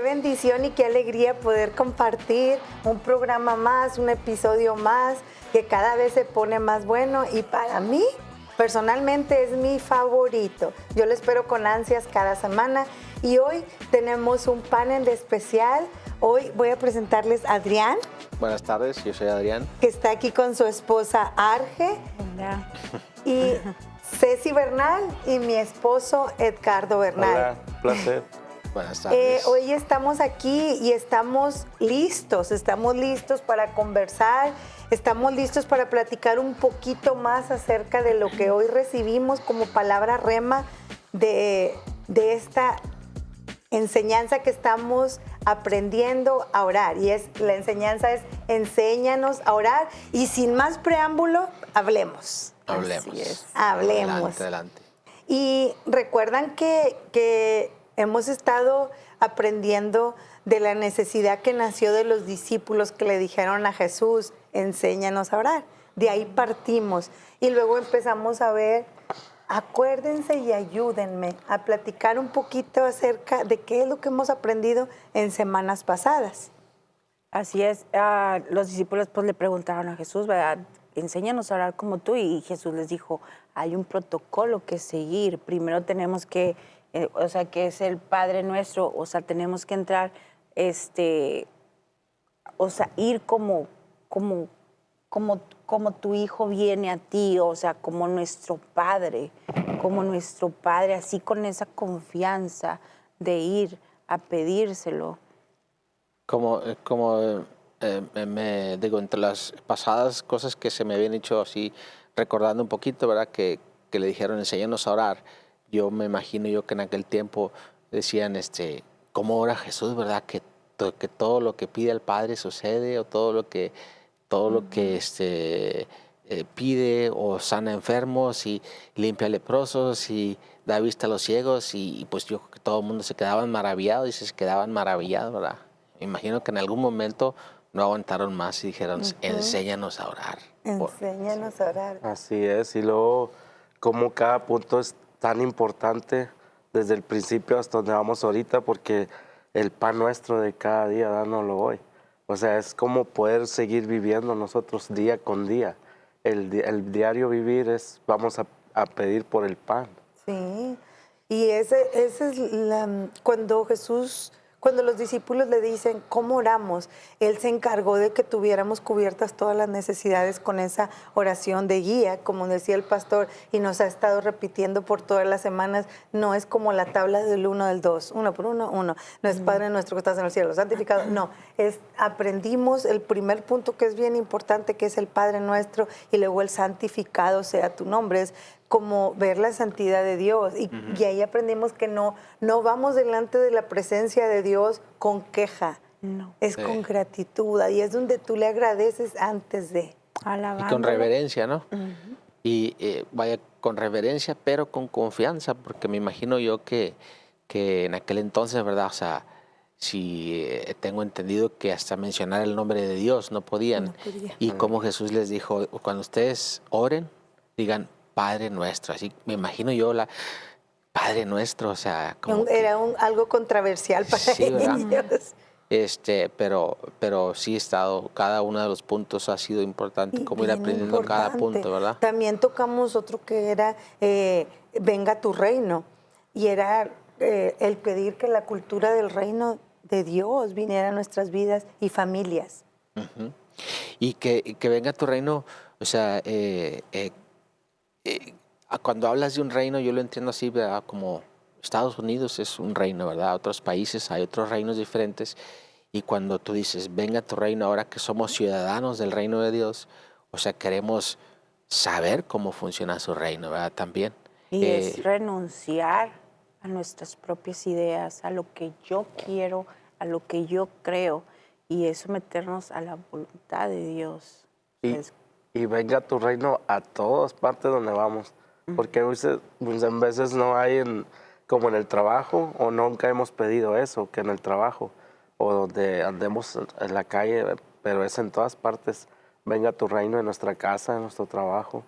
bendición y qué alegría poder compartir un programa más, un episodio más, que cada vez se pone más bueno y para mí, personalmente, es mi favorito. Yo lo espero con ansias cada semana y hoy tenemos un panel especial. Hoy voy a presentarles a Adrián. Buenas tardes, yo soy Adrián. Que está aquí con su esposa Arge. Hola. Y Ceci Bernal y mi esposo Edgardo Bernal. Hola, placer. Buenas tardes. Hoy estamos aquí y estamos listos para conversar, estamos listos para platicar un poquito más acerca de lo que hoy recibimos como palabra rema de esta enseñanza que estamos aprendiendo a orar. Y la enseñanza es enséñanos a orar y sin más preámbulo, hablemos. Hablemos. Hablemos. Adelante. Y recuerdan que hemos estado aprendiendo de la necesidad que nació de los discípulos que le dijeron a Jesús, enséñanos a orar. De ahí partimos y luego empezamos a ver, acuérdense y ayúdenme a platicar un poquito acerca de qué es lo que hemos aprendido en semanas pasadas. Así es, los discípulos pues le preguntaron a Jesús, ¿verdad? Enséñanos a orar como tú, y Jesús les dijo, hay un protocolo que seguir. Primero tenemos que, que es el Padre Nuestro, tenemos que entrar, ir como tu hijo viene a ti, como nuestro Padre, así con esa confianza de ir a pedírselo. Me digo, entre las pasadas cosas que se me habían hecho así, recordando un poquito, ¿verdad? Que le dijeron, enséñanos a orar. Yo me imagino que en aquel tiempo decían, ¿cómo ora Jesús, verdad? Que todo lo que pide al Padre sucede, o todo lo que pide, o sana enfermos, y limpia leprosos, y da vista a los ciegos, y pues yo creo que todo el mundo se quedaban maravillados, y se quedaban maravillados, ¿verdad? Me imagino que en algún momento no aguantaron más y dijeron, enséñanos a orar. Enséñanos a orar. Así es, y luego como cada punto es tan importante desde el principio hasta donde vamos ahorita, porque el pan nuestro de cada día, dánoslo hoy. O sea, es como poder seguir viviendo nosotros día con día. El diario vivir vamos a pedir por el pan. Sí, y ese es cuando los discípulos le dicen, ¿cómo oramos? Él se encargó de que tuviéramos cubiertas todas las necesidades con esa oración de guía, como decía el pastor, y nos ha estado repitiendo por todas las semanas. No es como la tabla del 1, del 2, 1 por 1, 1. No es Padre nuestro que estás en el cielo, santificado. No, aprendimos el primer punto que es bien importante, que es el Padre nuestro, y luego el santificado sea tu nombre. Es como ver la santidad de Dios. Y ahí aprendimos que no vamos delante de la presencia de Dios con queja. No. Es con gratitud. Ahí es donde tú le agradeces antes de. Y con reverencia, ¿no? Y vaya, con reverencia, pero con confianza, porque me imagino yo que en aquel entonces, ¿verdad? Si tengo entendido que hasta mencionar el nombre de Dios no podían. No podía. Y como Jesús les dijo, cuando ustedes oren, digan, Padre nuestro, así me imagino yo Padre nuestro, como era algo controversial para ellos. Pero sí cada uno de los puntos ha sido importante, como ir aprendiendo cada punto, ¿verdad? También tocamos otro que era venga tu reino, y era el pedir que la cultura del reino de Dios viniera a nuestras vidas y familias. Y que venga tu reino, cuando hablas de un reino, yo lo entiendo así, ¿verdad? Como Estados Unidos es un reino, ¿verdad? Otros países hay otros reinos diferentes. Y cuando tú dices, venga tu reino, ahora que somos ciudadanos del reino de Dios, queremos saber cómo funciona su reino, ¿verdad? También. Y es renunciar a nuestras propias ideas, a lo que yo quiero, a lo que yo creo, y someternos a la voluntad de Dios. Y venga tu reino a todas partes donde vamos. Porque en veces no hay como en el trabajo, o nunca hemos pedido eso, que en el trabajo, o donde andemos en la calle, pero es en todas partes. Venga tu reino en nuestra casa, en nuestro trabajo.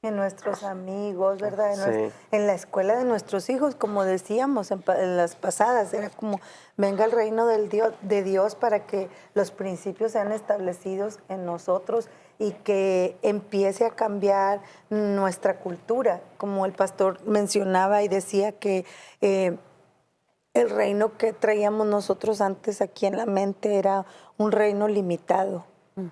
en nuestros amigos, ¿verdad? Sí. En la escuela de nuestros hijos, como decíamos en las pasadas, era como, venga el reino de Dios para que los principios sean establecidos en nosotros y que empiece a cambiar nuestra cultura, como el pastor mencionaba y decía que el reino que traíamos nosotros antes aquí en la mente era un reino limitado,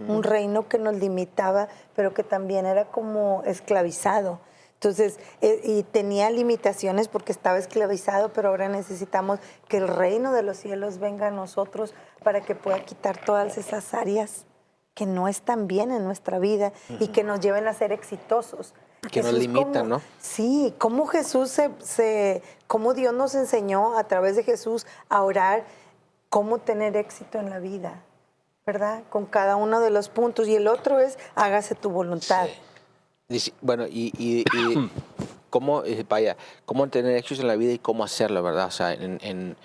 un reino que nos limitaba, pero que también era como esclavizado. Entonces, y tenía limitaciones porque estaba esclavizado, pero ahora necesitamos que el reino de los cielos venga a nosotros para que pueda quitar todas esas áreas que no están bien en nuestra vida y que nos lleven a ser exitosos. Que nos limitan, ¿no? Sí, cómo Jesús cómo Dios nos enseñó a través de Jesús a orar, cómo tener éxito en la vida, ¿verdad? Con cada uno de los puntos. Y el otro es, hágase tu voluntad. Bueno, y cómo, cómo tener éxito en la vida y cómo hacerlo, ¿verdad? O sea, en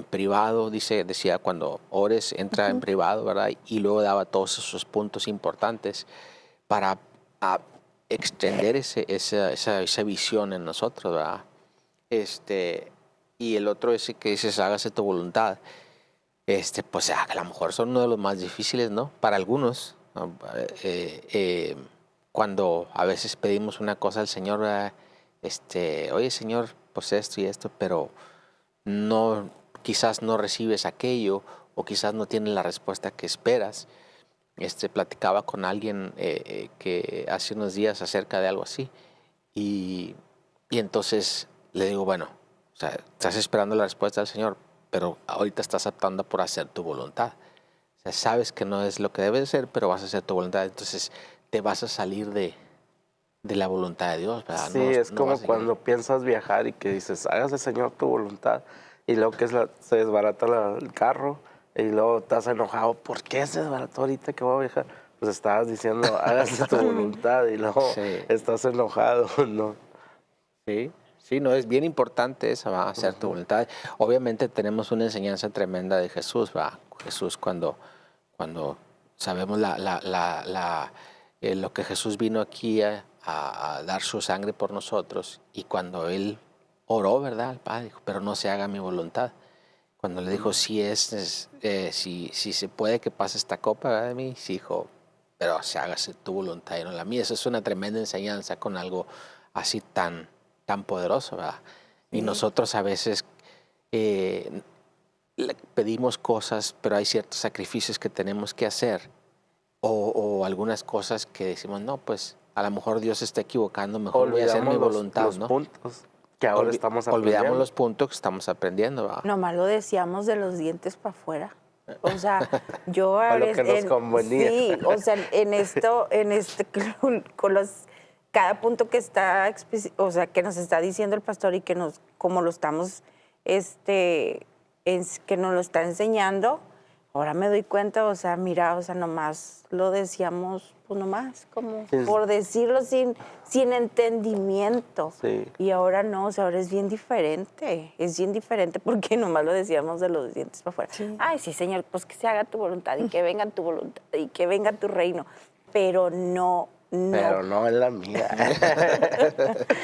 privado, decía, cuando ores, entra en privado, ¿verdad? Y luego daba todos esos puntos importantes para extender esa visión en nosotros, ¿verdad? Y el otro es que dices, hágase tu voluntad. Pues a lo mejor son uno de los más difíciles, ¿no? Para algunos, ¿no? Cuando a veces pedimos una cosa al Señor, ¿verdad? Oye, Señor, pues esto y esto, pero no, quizás no recibes aquello o quizás no tienes la respuesta que esperas. Platicaba con alguien que hace unos días acerca de algo así y entonces le digo, bueno, o sea, estás esperando la respuesta del Señor, pero ahorita estás optando por hacer tu voluntad. O sea, sabes que no es lo que debe ser, pero vas a hacer tu voluntad. Entonces te vas a salir de la voluntad de Dios, ¿verdad? Sí, es como cuando piensas viajar y que dices, hágase, Señor, tu voluntad. Y luego que se desbarata el carro y luego estás enojado. ¿Por qué se desbarató ahorita que voy a viajar? Pues estabas diciendo, hágase tu voluntad y luego estás enojado, ¿no? Sí, no, es bien importante esa, ¿va? Hacer tu voluntad. Obviamente tenemos una enseñanza tremenda de Jesús, ¿va? Jesús cuando sabemos lo que Jesús vino aquí a dar su sangre por nosotros y cuando Él oró, ¿verdad? Al Padre dijo, pero no se haga mi voluntad. Cuando le dijo, si se puede que pase esta copa, ¿verdad? De mí, sí dijo, pero se hágase tu voluntad y no la mía. Eso es una tremenda enseñanza con algo así tan poderoso, ¿verdad? Y nosotros a veces pedimos cosas, pero hay ciertos sacrificios que tenemos que hacer o algunas cosas que decimos, no, pues a lo mejor Dios se está equivocando, mejor voy a hacer mi voluntad, los ¿no? puntos que ahora estamos aprendiendo. Olvidamos los puntos que estamos aprendiendo, ¿verdad? Nomás lo decíamos de los dientes para afuera. O sea, yo A lo que nos convenía. sí, o sea, con los cada punto que está, o sea, que nos está diciendo el pastor y que como lo estamos, que nos lo está enseñando, ahora me doy cuenta, o sea, mira, o sea, nomás lo decíamos, pues nomás, como por decirlo sin entendimiento. Sí. Y ahora no, o sea, ahora es bien diferente porque nomás lo decíamos de los dientes para afuera. Sí. Ay, sí, Señor, pues que se haga tu voluntad y que venga tu voluntad y que venga tu reino, pero no. Pero no es la mía.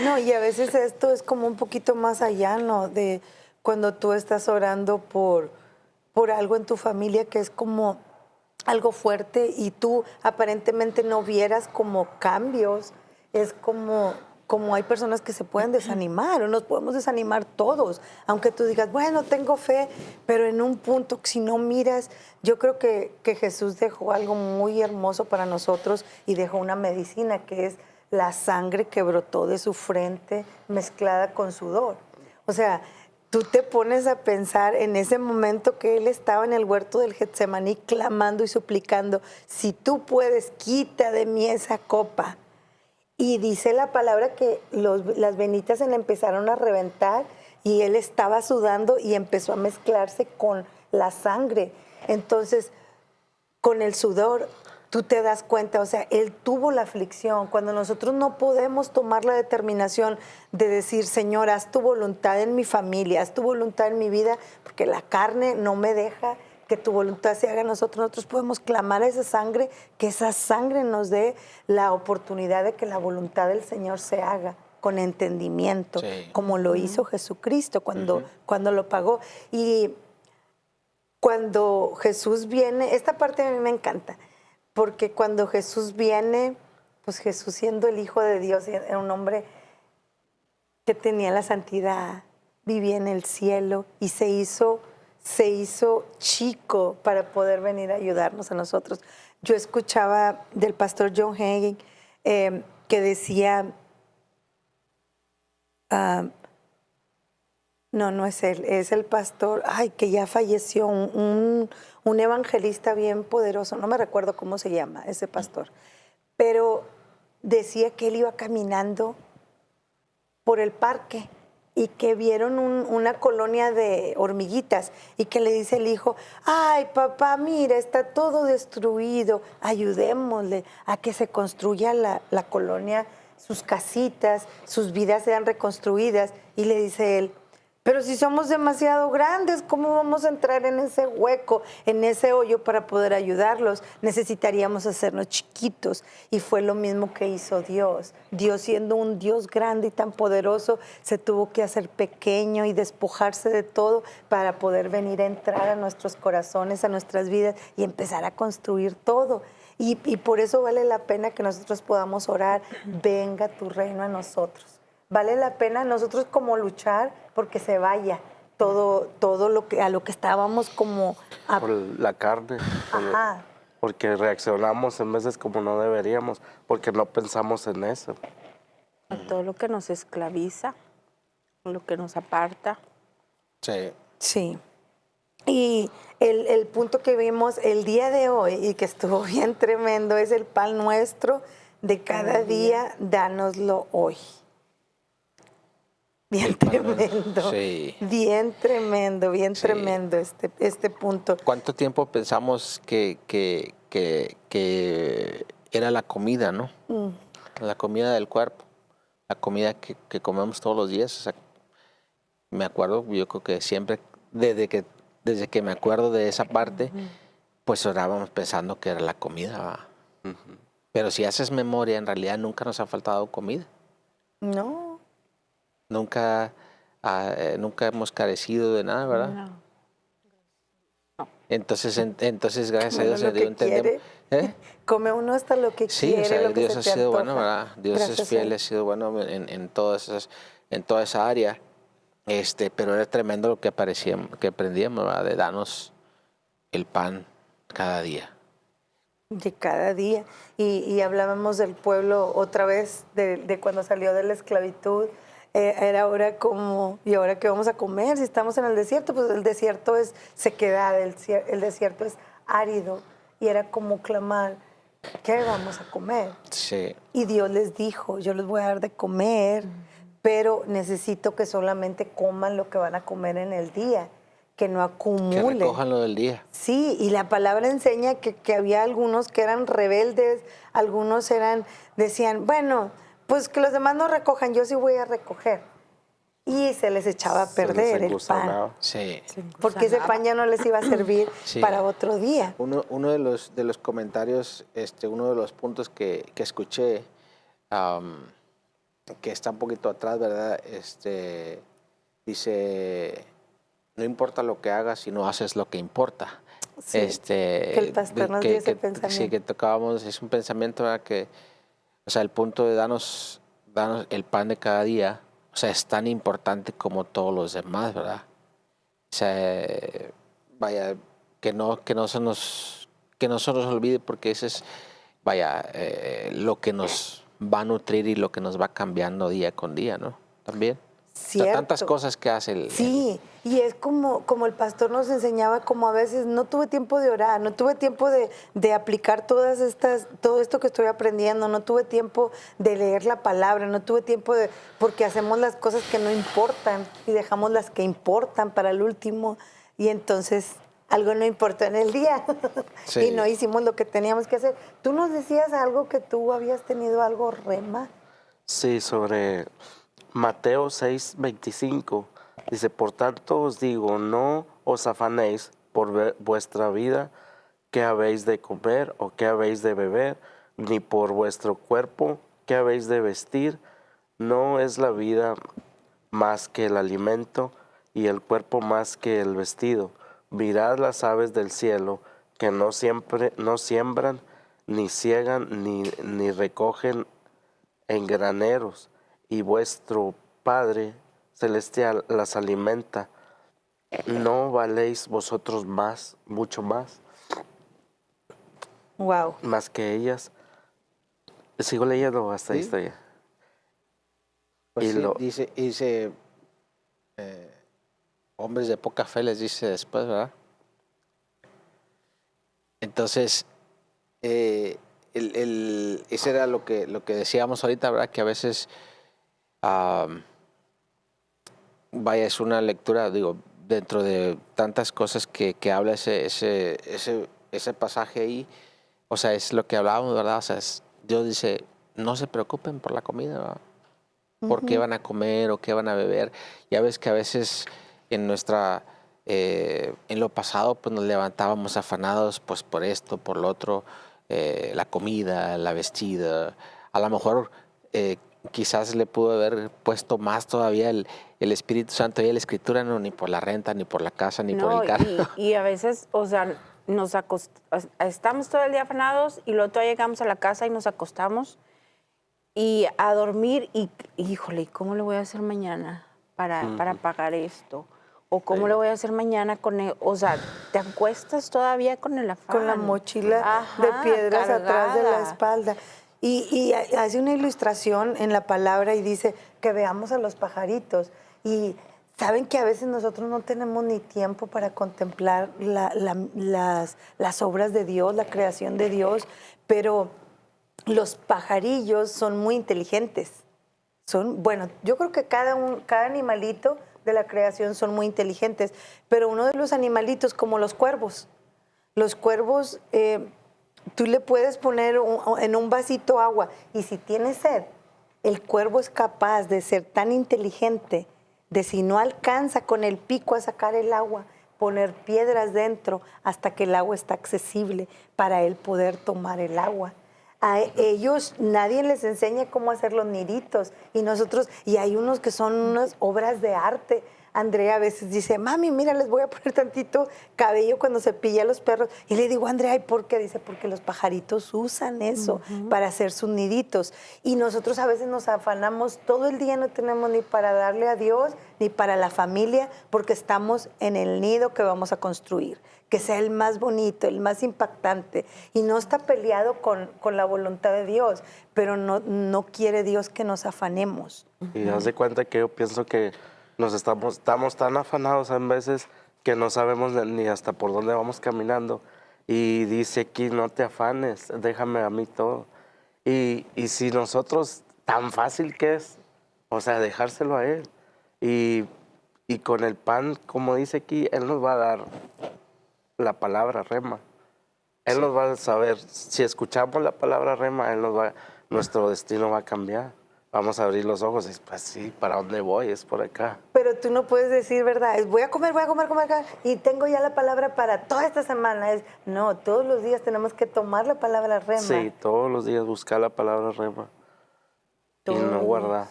No, y a veces esto es como un poquito más allá, ¿no? De cuando tú estás orando por algo en tu familia que es como algo fuerte y tú aparentemente no vieras como cambios, es como hay personas que se pueden desanimar o nos podemos desanimar todos, aunque tú digas, bueno, tengo fe, pero en un punto, si no miras, yo creo que Jesús dejó algo muy hermoso para nosotros y dejó una medicina que es la sangre que brotó de su frente mezclada con sudor. O sea, tú te pones a pensar en ese momento que él estaba en el huerto del Getsemaní clamando y suplicando, si tú puedes, quita de mí esa copa. Y dice la palabra que las venitas se le empezaron a reventar y él estaba sudando y empezó a mezclarse con la sangre. Entonces, con el sudor, tú te das cuenta, o sea, él tuvo la aflicción. Cuando nosotros no podemos tomar la determinación de decir, Señor, haz tu voluntad en mi familia, haz tu voluntad en mi vida, porque la carne no me deja que tu voluntad se haga en nosotros. Nosotros podemos clamar a esa sangre, que esa sangre nos dé la oportunidad de que la voluntad del Señor se haga con entendimiento, Sí. como lo hizo Jesucristo cuando lo pagó. Y cuando Jesús viene, esta parte a mí me encanta, porque cuando Jesús viene, pues Jesús siendo el Hijo de Dios, era un hombre que tenía la santidad, vivía en el cielo y se hizo chico para poder venir a ayudarnos a nosotros. Yo escuchaba del pastor John Hagin que decía, no es él, es el pastor, que ya falleció, un evangelista bien poderoso, no me recuerdo cómo se llama ese pastor, pero decía que él iba caminando por el parque y que vieron una colonia de hormiguitas y que le dice el hijo, ay papá, mira, está todo destruido, ayudémosle a que se construya la colonia, sus casitas, sus vidas sean reconstruidas. Y le dice él, pero si somos demasiado grandes, ¿cómo vamos a entrar en ese hueco, en ese hoyo para poder ayudarlos? Necesitaríamos hacernos chiquitos. Y fue lo mismo que hizo Dios. Dios, siendo un Dios grande y tan poderoso, se tuvo que hacer pequeño y despojarse de todo para poder venir a entrar a nuestros corazones, a nuestras vidas y empezar a construir todo. Y por eso vale la pena que nosotros podamos orar, venga tu reino a nosotros. Vale la pena nosotros como luchar porque se vaya todo lo que a lo que estábamos como Por la carne, Ajá. porque reaccionamos en veces como no deberíamos, porque no pensamos en eso. A todo lo que nos esclaviza, lo que nos aparta. Sí. Sí. Y el punto que vimos el día de hoy y que estuvo bien tremendo es el pan nuestro de cada día, dánoslo hoy. Bien El pan, tremendo. sí. Bien tremendo este punto. ¿Cuánto tiempo pensamos que era la comida, no? La comida del cuerpo, la comida que comemos todos los días. O sea, me acuerdo, yo creo que siempre, desde que me acuerdo de esa parte, pues orábamos pensando que era la comida. ¿Va? Pero si haces memoria, en realidad nunca nos ha faltado comida. No. Nunca hemos carecido de nada, ¿verdad? No. Entonces, gracias a Bueno, Dios lo se dio que entendemos. quiere. Come uno hasta lo que Sí, quiere, o sea, lo que Dios se ha te sido antoja. bueno, ¿verdad? Dios Gracias es fiel, a ha sido bueno en toda esa área. Pero era tremendo lo que aprendíamos, ¿verdad? De darnos el pan cada día. De cada día. Y hablábamos del pueblo otra vez, de cuando salió de la esclavitud. Era ahora como, ¿y ahora qué vamos a comer? Si estamos en el desierto, pues el desierto es sequedad, el desierto es árido. Y era como clamar, ¿qué vamos a comer? Sí. Y Dios les dijo, yo les voy a dar de comer, pero necesito que solamente coman lo que van a comer en el día, que no acumulen. Que recojan lo del día. Sí, y la palabra enseña que había algunos que eran rebeldes, algunos decían, bueno, pues que los demás no recojan, yo sí voy a recoger. Y se les echaba a perder el pan, Sí. porque ese pan ya no les iba a servir Sí. para otro día. Uno de los comentarios, uno de los puntos que escuché, que está un poquito atrás, ¿verdad? Dice, no importa lo que hagas, sino haces lo que importa. Sí, que el pastor nos dio ese pensamiento. Sí, que tocábamos, es un pensamiento, ¿verdad? Que, o sea, el punto de darnos el pan de cada día, o sea, es tan importante como todos los demás, ¿verdad? O sea, vaya, que no se nos olvide, porque ese es, vaya, lo que nos va a nutrir y lo que nos va cambiando día con día, ¿no? También. Cierto. O sea, tantas cosas que hace Sí, y es como el pastor nos enseñaba, como a veces no tuve tiempo de orar, no tuve tiempo de aplicar todo esto que estoy aprendiendo, no tuve tiempo de leer la palabra, no tuve tiempo porque hacemos las cosas que no importan y dejamos las que importan para el último, y entonces algo no importó en el día. Sí. Y no hicimos lo que teníamos que hacer. Tú nos decías algo que tú habías tenido algo, Rema. Sí, sobre Mateo 6:25, dice, por tanto os digo, no os afanéis por vuestra vida qué habéis de comer o qué habéis de beber, ni por vuestro cuerpo qué habéis de vestir. ¿No es la vida más que el alimento y el cuerpo más que el vestido? Mirad las aves del cielo, que no siembran, ni ciegan, ni recogen en graneros, y vuestro Padre celestial las alimenta. ¿No valéis vosotros más, mucho Wow. más que ellas? Sigo leyendo hasta ahí Sí. estoy. Pues Y sí, lo- dice hombres de poca fe les dice después, ¿verdad? Entonces, ese era lo que decíamos ahorita, ¿verdad? Que a veces, vaya, es una lectura, digo, dentro de tantas cosas que habla ese pasaje ahí, o sea, es lo que hablábamos, ¿verdad? O sea, Dios dice, no se preocupen por la comida, ¿verdad? Por qué van a comer o qué van a beber. Ya ves que a veces en en lo pasado, pues nos levantábamos afanados, pues por esto, por lo otro, la comida, la vestida. A lo mejor quizás le pudo haber puesto más todavía el Espíritu Santo y la Escritura, no, ni por la renta, ni por la casa, ni por No, el carro. y a veces, o sea, estamos todo el día afanados y luego todavía llegamos a la casa y nos acostamos y a dormir y híjole, ¿cómo le voy a hacer mañana para pagar esto? ¿O cómo le voy a hacer mañana con el, o sea, te acuestas todavía con el afán? Con la mochila Ajá, de piedras atrás de la cargada. espalda. Y hace una ilustración en la palabra y dice que veamos a los pajaritos. Y saben que a veces nosotros no tenemos ni tiempo para contemplar las obras de Dios, la creación de Dios, pero los pajarillos son muy inteligentes. Bueno, yo creo que cada animalito de la creación son muy inteligentes, pero uno de los animalitos como los cuervos, tú le puedes poner en un vasito agua y si tiene sed, el cuervo es capaz de ser tan inteligente de si no alcanza con el pico a sacar el agua, poner piedras dentro hasta que el agua está accesible para él poder tomar el agua. A ellos nadie les enseña cómo hacer los niditos y hay unos que son unas obras de arte. Andrea a veces dice, mami, mira, les voy a poner tantito cabello cuando cepilla a los perros. Y le digo, Andrea, ¿y por qué? Dice, porque los pajaritos usan eso para hacer sus niditos. Y nosotros a veces nos afanamos, todo el día no tenemos ni para darle a Dios, ni para la familia, porque estamos en el nido que vamos a construir, que sea el más bonito, el más impactante. Y no está peleado con la voluntad de Dios, pero no quiere Dios que nos afanemos. Y haz de cuenta que yo pienso que estamos tan afanados a veces que no sabemos ni hasta por dónde vamos caminando. Y dice aquí, no te afanes, déjame a mí todo. Y si nosotros, tan fácil que es, o sea, dejárselo a Él. Y con el pan, como dice aquí, Él nos va a dar la palabra rema. Él nos va a saber, si escuchamos la palabra rema, nuestro destino va a cambiar. Vamos a abrir los ojos y pues sí, ¿para dónde voy? Es por acá. Pero tú no puedes decir, ¿verdad? Voy a comer y tengo ya la palabra para toda esta semana. No, todos los días tenemos que tomar la palabra rema. Sí, todos los días buscar la palabra rema y no guardar.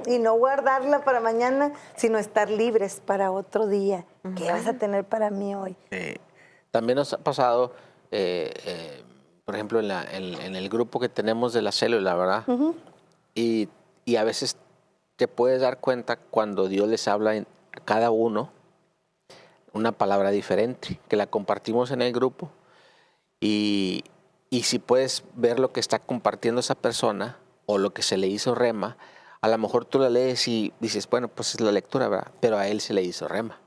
Y no guardarla para mañana, sino estar libres para otro día. ¿Qué vas a tener para mí hoy? También nos ha pasado, por ejemplo, en el grupo que tenemos de la célula, ¿verdad? Y a veces te puedes dar cuenta cuando Dios les habla a cada uno una palabra diferente, que la compartimos en el grupo. Y si puedes ver lo que está compartiendo esa persona o lo que se le hizo rema, a lo mejor tú la lees y dices, bueno, pues es la lectura, ¿verdad? Pero a él se le hizo rema.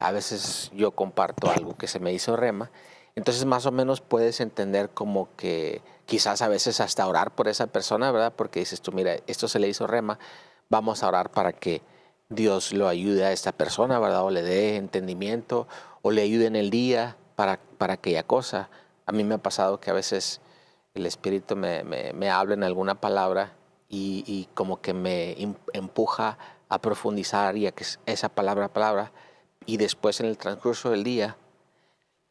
A veces yo comparto algo que se me hizo rema. Entonces más o menos puedes entender como que quizás a veces hasta orar por esa persona, ¿verdad? Porque dices tú, mira, esto se le hizo rema, vamos a orar para que Dios lo ayude a esta persona, ¿verdad? O le dé entendimiento, o le ayude en el día para aquella cosa. A mí me ha pasado que a veces el Espíritu me habla en alguna palabra y como que me empuja a profundizar y a que esa palabra, y después en el transcurso del día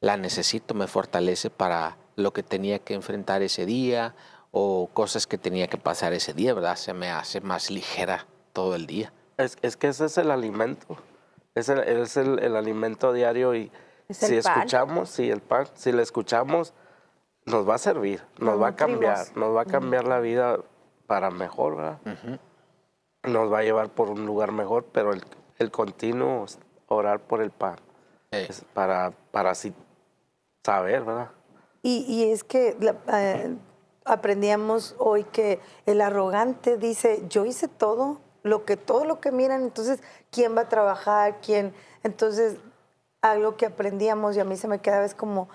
la necesito, me fortalece para lo que tenía que enfrentar ese día o cosas que tenía que pasar ese día, ¿verdad? Se me hace más ligera todo el día. Es que ese es el alimento, el alimento diario y Es el si pan. escuchamos, si el pan, si le escuchamos, nos va a servir, nos va a cambiar, nos va a cambiar la vida para mejor, ¿verdad? Nos va a llevar por un lugar mejor, pero el continuo orar por el pan es para así saber, ¿verdad? Y es que aprendíamos hoy que el arrogante dice, yo hice todo lo que miran, entonces, ¿quién va a trabajar? ¿Quién? Entonces, algo que aprendíamos y a mí se me quedaba es como,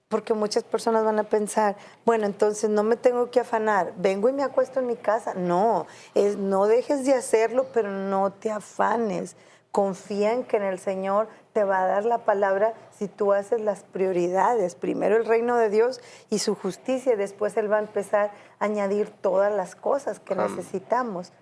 porque muchas personas van a pensar, bueno, entonces no me tengo que afanar, vengo y me acuesto en mi casa. No, no dejes de hacerlo, pero no te afanes. Confía en que en el Señor te va a dar la palabra si tú haces las prioridades. Primero el reino de Dios y su justicia, y después Él va a empezar a añadir todas las cosas que necesitamos,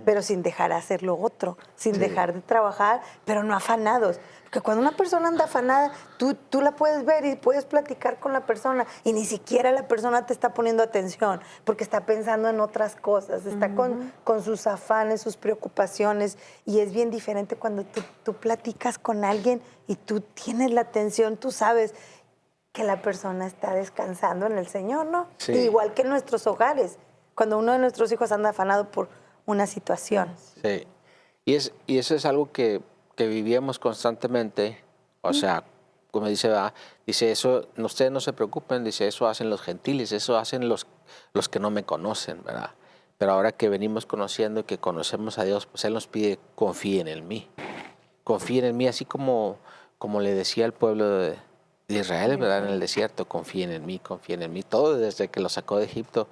pero sin dejar de hacer lo otro, sin dejar de trabajar, pero no afanados. Porque cuando una persona anda afanada, tú la puedes ver y puedes platicar con la persona y ni siquiera la persona te está poniendo atención porque está pensando en otras cosas, está con sus afanes, sus preocupaciones, y es bien diferente cuando tú platicas con alguien y tú tienes la atención, tú sabes que la persona está descansando en el Señor, ¿no? Sí. Igual que en nuestros hogares, cuando uno de nuestros hijos anda afanado por una situación. Sí. Y eso es algo que vivíamos constantemente. O sea, como dice, ¿verdad? Dice eso, ustedes no se preocupen, dice, eso hacen los gentiles, eso hacen los que no me conocen, ¿verdad? Pero ahora que venimos conociendo y que conocemos a Dios, pues Él nos pide, confíen en mí. Confíen en mí, así como le decía al pueblo de Israel, ¿verdad? En el desierto, confíen en mí, confíen en mí. Todo desde que lo sacó de Egipto,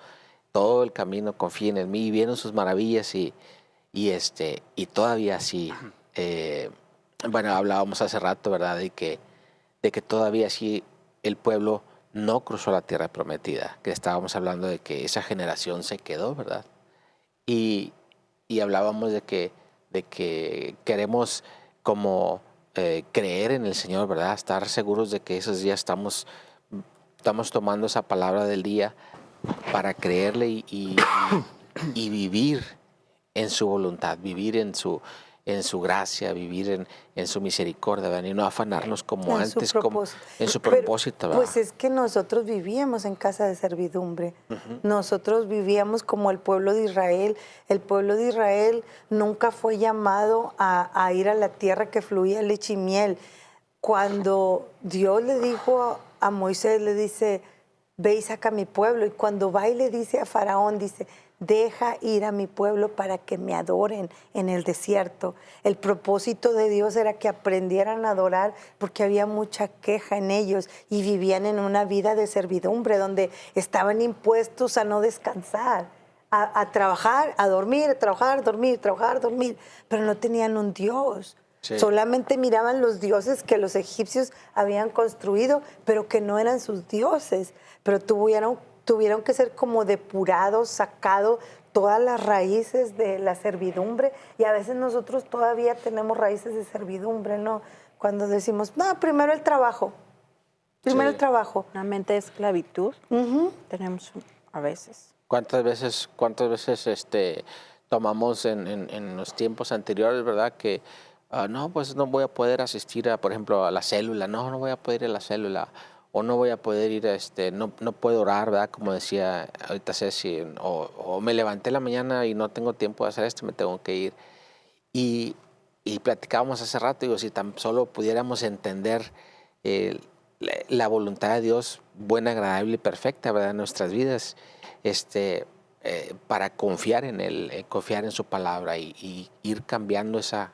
todo el camino, confíen en mí. Y vieron sus maravillas y todavía sí. Bueno, hablábamos hace rato, ¿verdad? De que todavía sí el pueblo no cruzó la tierra prometida. Que estábamos hablando de que esa generación se quedó, ¿verdad? Y hablábamos de que queremos como creer en el Señor, ¿verdad? Estar seguros de que esos días estamos tomando esa palabra del día para creerle y vivir en su voluntad, vivir en su gracia, vivir en su misericordia, ¿verdad? Y no afanarnos como En antes, su como propósito. en su Pero, propósito, ¿verdad? pues es que nosotros vivíamos en casa de servidumbre. Nosotros vivíamos como el pueblo de Israel. El pueblo de Israel nunca fue llamado a ir a la tierra que fluía leche y miel. Cuando Dios le dijo a Moisés, le dice, ve y saca a mi pueblo. Y cuando va y le dice a Faraón, dice, deja ir a mi pueblo para que me adoren en el desierto. El propósito de Dios era que aprendieran a adorar porque había mucha queja en ellos y vivían en una vida de servidumbre donde estaban impuestos a no descansar, a trabajar, a dormir, a trabajar, dormir, trabajar, dormir, pero no tenían un Dios. Sí. Solamente miraban los dioses que los egipcios habían construido, pero que no eran sus dioses. Pero tuvieron que ser como depurados, sacados todas las raíces de la servidumbre. Y a veces nosotros todavía tenemos raíces de servidumbre, ¿no? Cuando decimos, no, primero el trabajo. Primero Sí. el trabajo. Una mente de esclavitud tenemos a veces. ¿Cuántas veces tomamos en los tiempos anteriores, verdad? Que no, pues no voy a poder asistir por ejemplo, a la célula. No voy a poder ir a la célula. O no voy a poder ir no puedo orar, ¿verdad? Como decía ahorita Ceci. O me levanté en la mañana y no tengo tiempo de hacer esto, me tengo que ir. Y platicábamos hace rato, digo, si tan solo pudiéramos entender la voluntad de Dios, buena, agradable y perfecta, ¿verdad? En nuestras vidas, para confiar en Él, confiar en su palabra y ir cambiando esa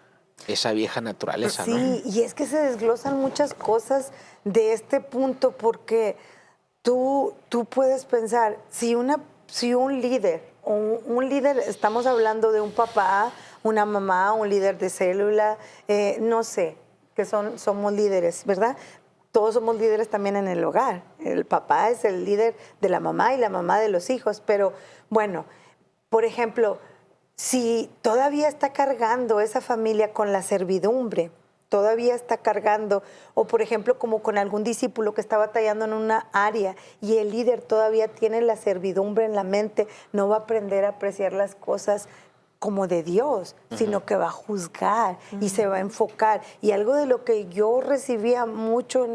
vieja naturaleza, ¿no? Sí, y es que se desglosan muchas cosas de este punto porque tú puedes pensar, si un líder, un líder, estamos hablando de un papá, una mamá, un líder de célula, no sé, que somos líderes, ¿verdad? Todos somos líderes también en el hogar. El papá es el líder de la mamá y la mamá de los hijos, pero bueno, por ejemplo, si todavía está cargando esa familia con la servidumbre, todavía está cargando, o por ejemplo como con algún discípulo que está batallando en una área y el líder todavía tiene la servidumbre en la mente, no va a aprender a apreciar las cosas como de Dios, sino que va a juzgar y se va a enfocar. Y algo de lo que yo recibía mucho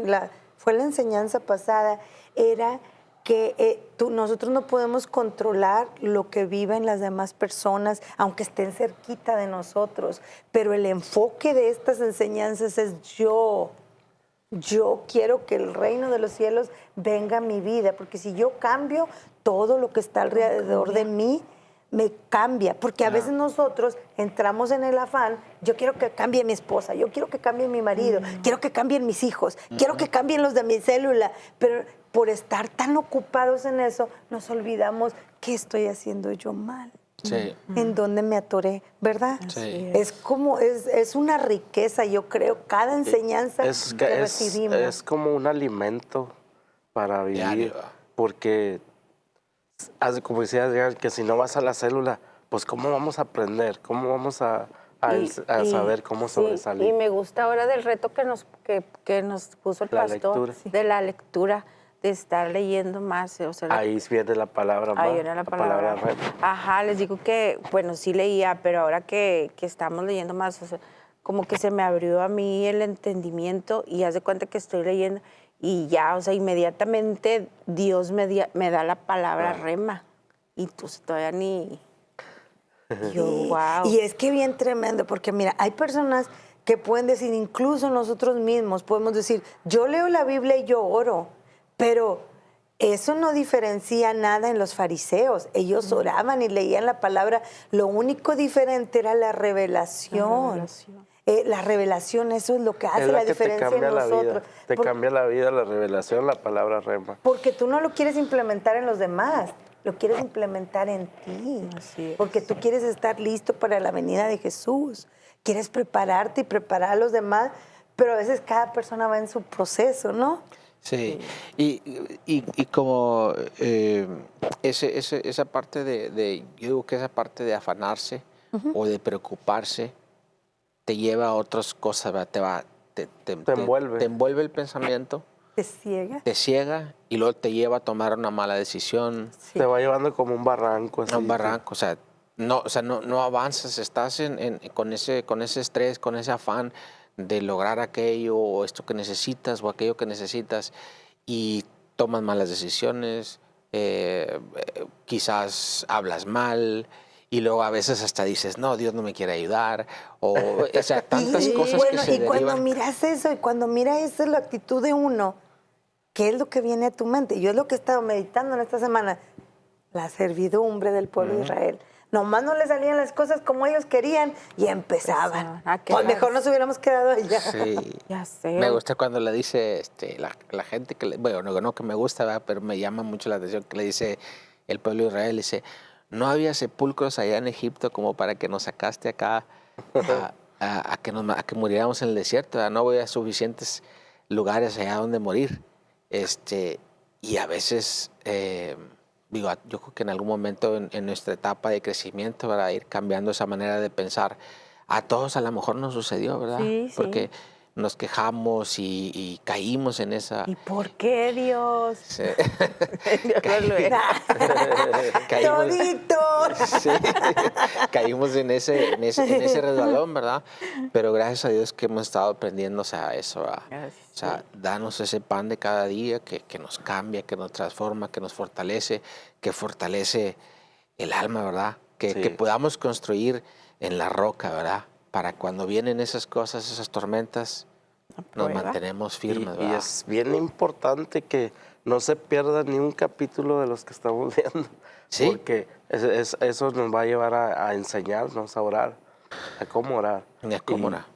fue la enseñanza pasada, era que nosotros no podemos controlar lo que viven las demás personas, aunque estén cerquita de nosotros, pero el enfoque de estas enseñanzas es yo quiero que el reino de los cielos venga a mi vida, porque si yo cambio, todo lo que está alrededor de mí me cambia, porque a veces nosotros entramos en el afán, yo quiero que cambie mi esposa, yo quiero que cambie mi marido, quiero que cambien mis hijos, quiero que cambien los de mi célula, pero por estar tan ocupados en eso, nos olvidamos qué estoy haciendo yo mal. Sí. En dónde me atoré, ¿verdad? Sí. Es como, es una riqueza, yo creo, cada enseñanza que recibimos. Es como un alimento para vivir, Diario. porque como decía Adrián, que si no vas a la célula, pues ¿cómo vamos a aprender? ¿Cómo vamos a saber cómo sobresalir? Y me gusta ahora del reto que nos puso el La pastor, lectura. de la lectura, de estar leyendo más. O sea, Ahí viene la palabra más. ahí era la palabra. rema. Ajá, les digo que, bueno, sí leía, pero ahora que estamos leyendo más, o sea, como que se me abrió a mí el entendimiento y haz de cuenta que estoy leyendo y ya, o sea, inmediatamente Dios me da la palabra rema. Y tú todavía ni... Yo, wow. Y es que bien tremendo, porque mira, hay personas que pueden decir, incluso nosotros mismos podemos decir, yo leo la Biblia y yo oro, pero eso no diferencia nada en los fariseos. Ellos oraban y leían la palabra. Lo único diferente era la revelación. La revelación, eso es lo que hace Es la que diferencia te cambia en la nosotros. vida. Te cambia la vida, la revelación, la palabra rema. Porque tú no lo quieres implementar en los demás, lo quieres implementar en ti. Así es. Porque tú quieres estar listo para la venida de Jesús. Quieres prepararte y preparar a los demás, pero a veces cada persona va en su proceso, ¿no? Sí, y como esa parte yo digo que esa parte de afanarse o de preocuparse te lleva a otras cosas, ¿verdad? Te envuelve. Te envuelve el pensamiento, Te ciega. te ciega y luego te lleva a tomar una mala decisión, Sí. Te va llevando como un barranco. Así, a un barranco, no avanzas, estás con ese estrés, con ese afán de lograr aquello o esto que necesitas o aquello que necesitas y tomas malas decisiones, quizás hablas mal y luego a veces hasta dices, no, Dios no me quiere ayudar, o sea, tantas cosas bueno, que se y cuando derivan. miras eso, y cuando miras esa la actitud de uno, ¿qué es lo que viene a tu mente? Yo es lo que he estado meditando en esta semana, la servidumbre del pueblo de Israel. Nomás no le salían las cosas como ellos querían y empezaban. A O quejarse. mejor nos hubiéramos quedado allá. Sí. Ya sé. Me gusta cuando le dice la gente que, bueno, no que me gusta, ¿verdad? Pero me llama mucho la atención que le dice el pueblo de Israel, dice, no había sepulcros allá en Egipto como para que nos sacaste acá a que muriéramos en el desierto, ¿verdad? No había suficientes lugares allá donde morir. Y a veces, yo creo que en algún momento en nuestra etapa de crecimiento, ¿verdad? Ir cambiando esa manera de pensar. A todos a lo mejor nos sucedió, ¿verdad? Sí, sí. Porque nos quejamos y caímos en esa... ¿Y por qué Dios? Sí. Caímos, ¡Toditos! sí, caímos en ese resbalón, ¿verdad? Pero gracias a Dios que hemos estado aprendiendo, o sea, eso, ¿verdad? Gracias, O sea, danos ese pan de cada día que nos cambia, que nos transforma, que nos fortalece, que fortalece el alma, ¿verdad? Que podamos construir en la roca, ¿verdad? Para cuando vienen esas cosas, esas tormentas, nos mantenemos firmes, Y ¿verdad? es bien importante que no se pierda ni un capítulo de los que estamos viendo. Sí. Porque eso nos va a llevar a enseñarnos a orar, a cómo orar. Es como Y una...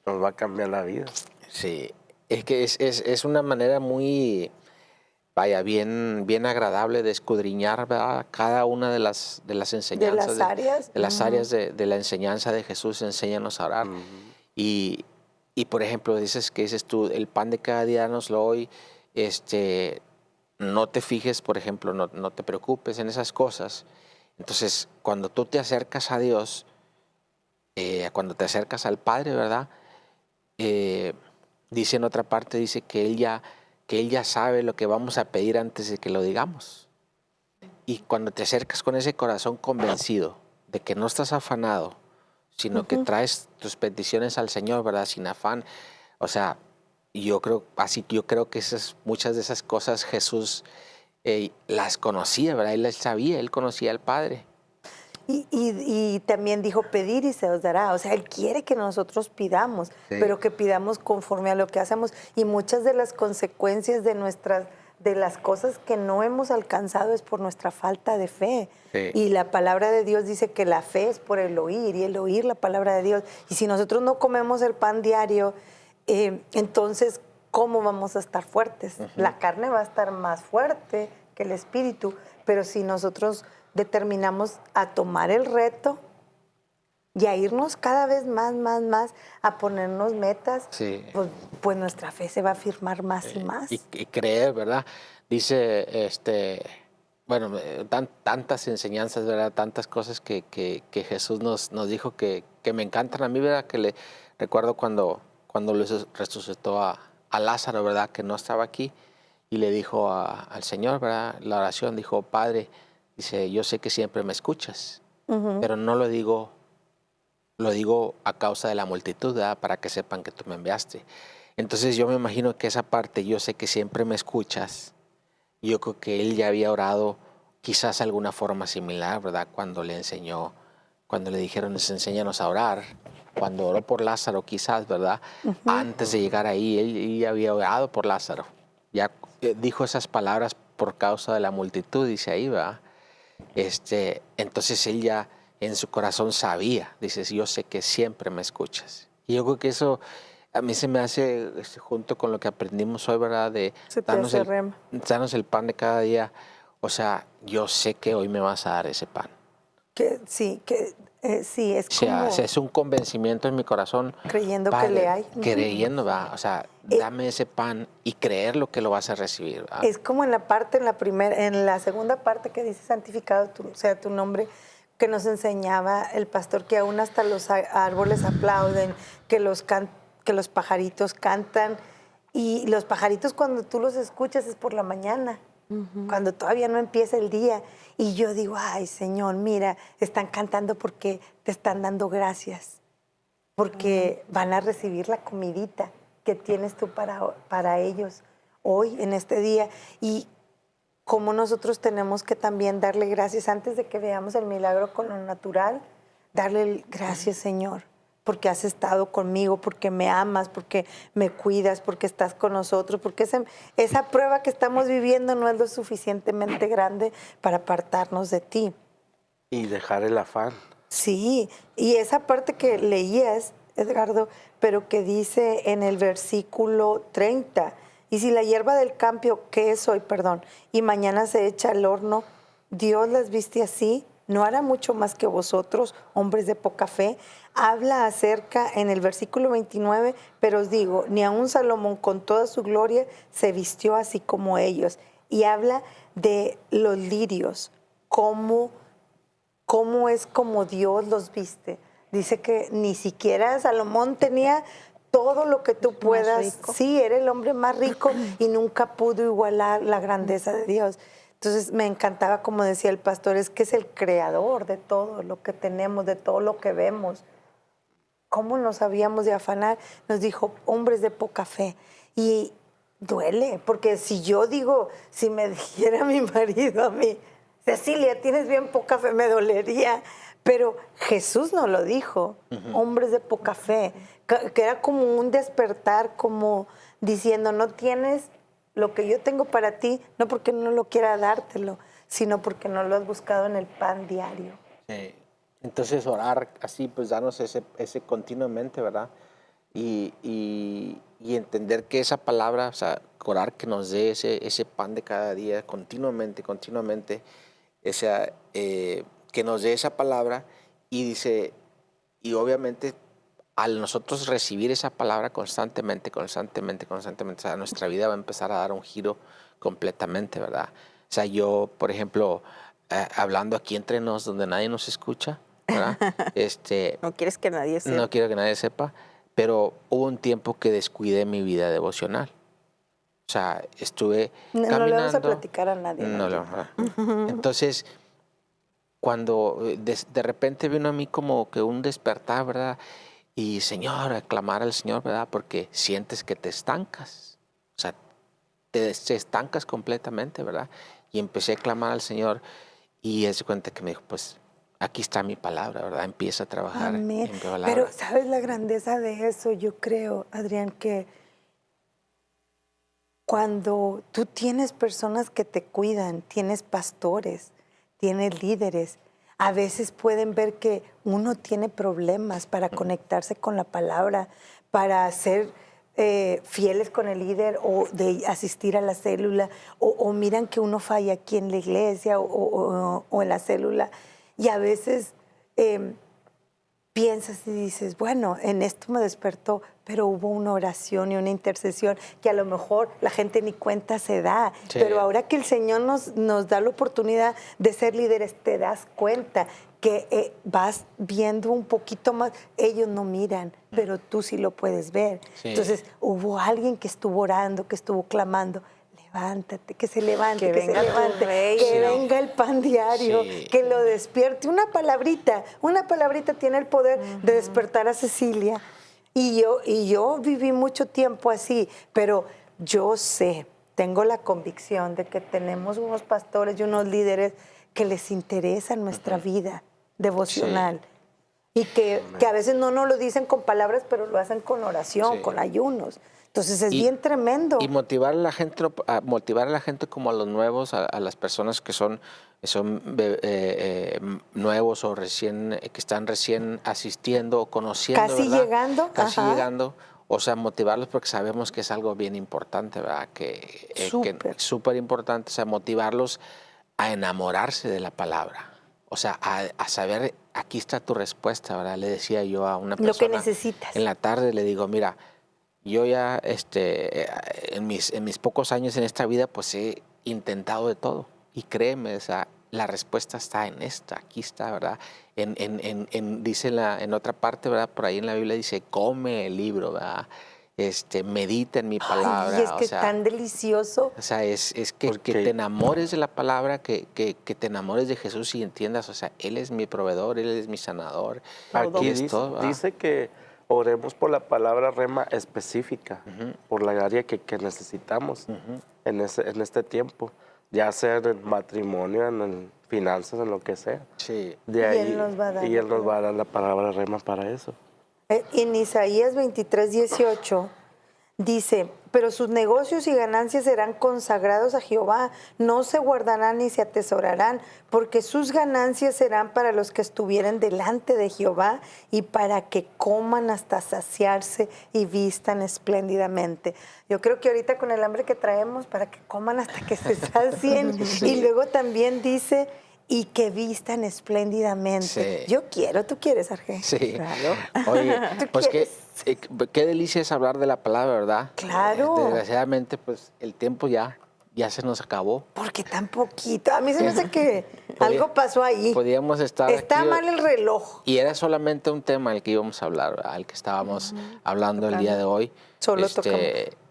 nos va a cambiar la vida. Sí, es que es una manera muy, bien agradable de escudriñar, ¿verdad? Cada una de las enseñanzas. las áreas. De las áreas de la enseñanza de Jesús, enséñanos a orar. Y por ejemplo, dices tú, el pan de cada día nos lo hoy, no te fijes, por ejemplo, no te preocupes en esas cosas. Entonces, cuando tú te acercas a Dios, cuando te acercas al Padre, ¿verdad? dice en otra parte, dice que Él ya sabe lo que vamos a pedir antes de que lo digamos. Y cuando te acercas con ese corazón convencido de que no estás afanado, sino que traes tus peticiones al Señor, ¿verdad? Sin afán. O sea, yo creo que muchas de esas cosas Jesús las conocía, ¿verdad? Él las sabía, Él conocía al Padre. Y también dijo, pedir y se os dará. O sea, Él quiere que nosotros pidamos, pero que pidamos conforme a lo que hacemos. Y muchas de las consecuencias de las cosas que no hemos alcanzado es por nuestra falta de fe. Sí. Y la palabra de Dios dice que la fe es por el oír y el oír la palabra de Dios. Y si nosotros no comemos el pan diario, entonces, ¿cómo vamos a estar fuertes? La carne va a estar más fuerte que el espíritu, pero si nosotros determinamos a tomar el reto y a irnos cada vez más, a ponernos metas, Sí. pues nuestra fe se va a afirmar más y más. Y creer, ¿verdad? Dice, bueno, tantas enseñanzas, ¿verdad? Tantas cosas que Jesús nos dijo que me encantan a mí, ¿verdad? Que recuerdo cuando resucitó a Lázaro, ¿verdad? Que no estaba aquí, y le dijo al Señor, ¿verdad? La oración, dijo, Padre, dice, yo sé que siempre me escuchas, pero no lo digo a causa de la multitud, ¿verdad? Para que sepan que tú me enviaste. Entonces yo me imagino que esa parte, yo sé que siempre me escuchas, yo creo que él ya había orado quizás de alguna forma similar, ¿verdad? Cuando le dijeron, enséñanos a orar, cuando oró por Lázaro quizás, ¿verdad? Antes de llegar ahí, él ya había orado por Lázaro. Ya dijo esas palabras por causa de la multitud, dice ahí, ¿verdad? Entonces él ya en su corazón sabía, dice, yo sé que siempre me escuchas. Y yo creo que eso a mí se me hace, junto con lo que aprendimos hoy, ¿verdad? De darnos el pan de cada día. O sea, yo sé que hoy me vas a dar ese pan. Sí, es O como sea, es un convencimiento en mi corazón. creyendo Padre, que le hay. Creyendo, ¿verdad? O sea, dame ese pan y creer lo que lo vas a recibir, ¿verdad? Es como en la segunda parte que dice santificado sea tu nombre, que nos enseñaba el pastor que aún hasta los árboles aplauden, que los pajaritos cantan, y los pajaritos cuando tú los escuchas es por la mañana, cuando todavía no empieza el día, y yo digo, ay Señor, mira, están cantando porque te están dando gracias, porque van a recibir la comidita que tienes tú para ellos hoy, en este día, y cómo nosotros tenemos que también darle gracias antes de que veamos el milagro con lo natural, darle gracias, Señor, porque has estado conmigo, porque me amas, porque me cuidas, porque estás con nosotros, porque esa prueba que estamos viviendo no es lo suficientemente grande para apartarnos de ti. Y dejar el afán. Sí, y esa parte que leías, Edgardo, pero que dice en el versículo 30, y si la hierba del campo, que es hoy, y mañana se echa al horno, Dios las viste así, no hará mucho más que vosotros, hombres de poca fe. Habla acerca en el versículo 29, pero os digo, ni aun Salomón con toda su gloria se vistió así como ellos. Y habla de los lirios, cómo es como Dios los viste. Dice que ni siquiera Salomón tenía todo lo que tú puedas. Sí, era el hombre más rico y nunca pudo igualar la grandeza de Dios. Entonces me encantaba, como decía el pastor, es que es el creador de todo lo que tenemos, de todo lo que vemos. ¿Cómo nos habíamos de afanar? Nos dijo, hombres de poca fe. Y duele, porque si me dijera mi marido a mí, Cecilia, tienes bien poca fe, me dolería. Pero Jesús nos lo dijo, hombres de poca fe, que era como un despertar, como diciendo, no tienes lo que yo tengo para ti, no porque no lo quiera dártelo, sino porque no lo has buscado en el pan diario. Sí. Entonces orar así, pues darnos ese continuamente, ¿verdad? Y entender que esa palabra, o sea, orar que nos dé ese pan de cada día continuamente, que nos dé esa palabra, y dice, y obviamente al nosotros recibir esa palabra constantemente, o sea, nuestra vida va a empezar a dar un giro completamente, ¿verdad? O sea, yo, por ejemplo, hablando aquí entre nos, donde nadie nos escucha, ¿verdad? No quieres que nadie sepa. No quiero que nadie sepa, pero hubo un tiempo que descuidé mi vida devocional. O sea, estuve caminando. No le vamos a platicar a nadie. No, entonces, cuando de repente vino a mí como que un despertar, ¿verdad? Y Señor, aclamar al Señor, ¿verdad? Porque sientes que te estancas. O sea, te estancas completamente, ¿verdad? Y empecé a clamar al Señor y él se cuenta que me dijo, pues aquí está mi palabra, ¿verdad? Empieza a trabajar Amén. en mi palabra. Pero ¿sabes la grandeza de eso? Yo creo, Adrián, que cuando tú tienes personas que te cuidan, tienes pastores, tienes líderes, a veces pueden ver que uno tiene problemas para conectarse con la palabra, para ser fieles con el líder o de asistir a la célula, o miran que uno falla aquí en la iglesia o en la célula, y a veces piensas y dices, bueno, en esto me despertó, pero hubo una oración y una intercesión que a lo mejor la gente ni cuenta se da. Sí. Pero ahora que el Señor nos da la oportunidad de ser líderes, te das cuenta que vas viendo un poquito más. Ellos no miran, pero tú sí lo puedes ver. Sí. Entonces, hubo alguien que estuvo orando, que estuvo clamando. Levántate, que se levante, Que que se venga tu levante, reino. que venga el pan diario, Sí. que lo despierte. Una palabrita tiene el poder de despertar a Cecilia. Y yo viví mucho tiempo así, pero yo sé, tengo la convicción de que tenemos unos pastores y unos líderes que les interesa nuestra vida devocional. Y que a veces no nos lo dicen con palabras, pero lo hacen con oración, Sí. con ayunos. Entonces es bien tremendo. Y motivar a la gente como a los nuevos, a las personas que son nuevos o que están recién asistiendo o conociendo, Casi ¿verdad? llegando, Casi ajá. llegando. O sea, motivarlos porque sabemos que es algo bien importante, ¿verdad? Súper. Súper importante, o sea, motivarlos a enamorarse de la palabra. O sea, a saber, aquí está tu respuesta, ¿verdad? Le decía yo a una persona. Lo que necesitas. En la tarde le digo, mira, yo ya en mis pocos años en esta vida, pues he intentado de todo. Y créeme, o sea, la respuesta está en esta, aquí está, ¿verdad? Dice en otra parte, ¿verdad? Por ahí en la Biblia dice, come el libro, ¿verdad? Medita en mi palabra. Ay, es que o sea, es tan delicioso. o sea, es que Porque- te enamores de la palabra, que te enamores de Jesús y entiendas, o sea, Él es mi proveedor, Él es mi sanador. Aquí Él es todo, ¿verdad? dice que oremos por la palabra rema específica, por la área que necesitamos en este tiempo, ya sea en el matrimonio, en el finanzas, en lo que sea. Sí. De Y ahí, Él nos va a dar y la Él nos va a dar la palabra rema para eso. En Isaías 23:18 dice, pero sus negocios y ganancias serán consagrados a Jehová, no se guardarán ni se atesorarán, porque sus ganancias serán para los que estuvieren delante de Jehová y para que coman hasta saciarse y vistan espléndidamente. Yo creo que ahorita con el hambre que traemos, para que coman hasta que se sacien. Y luego también dice, y que vistan espléndidamente. Sí. Yo quiero, ¿tú quieres, Arge? Sí. Claro. Oye, pues quieres? qué delicia es hablar de la palabra, ¿verdad? Claro. Desgraciadamente, pues el tiempo ya se nos acabó. ¿Por qué tan poquito? A mí se me hace que algo pasó ahí. Podíamos estar Está aquí, mal el reloj. y era solamente un tema el que íbamos a hablar, ¿verdad? El que estábamos hablando el día de hoy. Solo tocamos.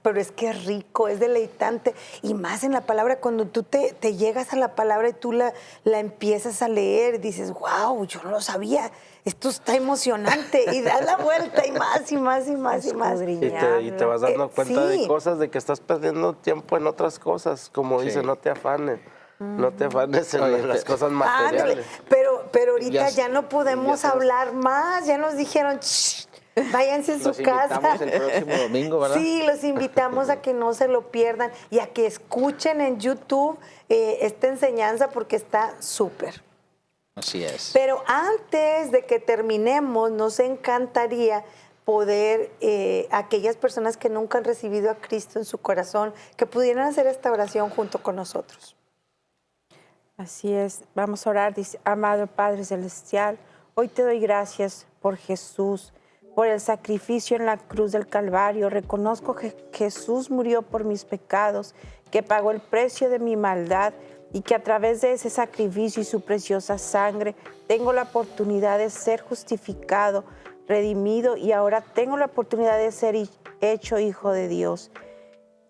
Pero es que es rico, es deleitante. Y más en la palabra, cuando tú te llegas a la palabra y tú la empiezas a leer, y dices, wow, yo no lo sabía. Esto está emocionante. Y das la vuelta y más y más y más y más. Y te vas dando cuenta sí. de cosas, de que estás perdiendo tiempo en otras cosas. Como dice, Sí. no te afanes. No te afanes en Oye, las cosas Ándale. materiales. Pero ahorita Ya- ya no podemos ya sabes. hablar más. Ya nos dijeron, "Shh, váyanse a su Los casa". invitamos el próximo domingo, ¿verdad? Sí, los invitamos a que no se lo pierdan y a que escuchen en YouTube esta enseñanza porque está súper. Así es. Pero antes de que terminemos, nos encantaría poder, aquellas personas que nunca han recibido a Cristo en su corazón, que pudieran hacer esta oración junto con nosotros. Así es, vamos a orar. Dice, amado Padre Celestial, hoy te doy gracias por Jesús, por el sacrificio en la cruz del Calvario. Reconozco que Jesús murió por mis pecados, que pagó el precio de mi maldad y que a través de ese sacrificio y su preciosa sangre tengo la oportunidad de ser justificado redimido y ahora tengo la oportunidad de ser hecho hijo de Dios.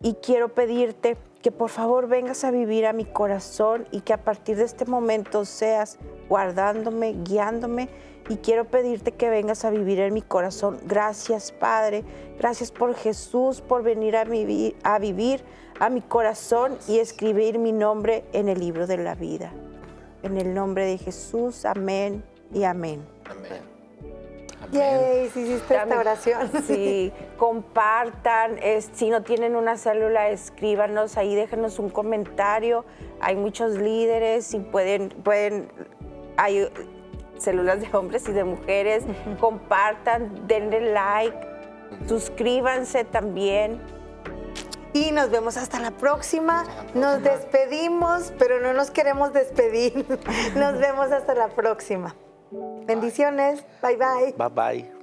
Y quiero pedirte que por favor vengas a vivir a mi corazón y que a partir de este momento seas guardándome, guiándome. Y quiero pedirte que vengas a vivir en mi corazón. Gracias, Padre. Gracias por Jesús, por venir a vivir a mi corazón y escribir mi nombre en el libro de la vida. En el nombre de Jesús, amén y amén. Amén. Yay, sí hiciste esta oración. Sí, compartan. Si no tienen una célula, escríbanos ahí, déjenos un comentario. Hay muchos líderes y hay células de hombres y de mujeres. Compartan, denle like, suscríbanse también. Y nos vemos hasta la próxima. Nos despedimos, pero no nos queremos despedir. Nos vemos hasta la próxima. Bendiciones. Bye, bye. Bye bye.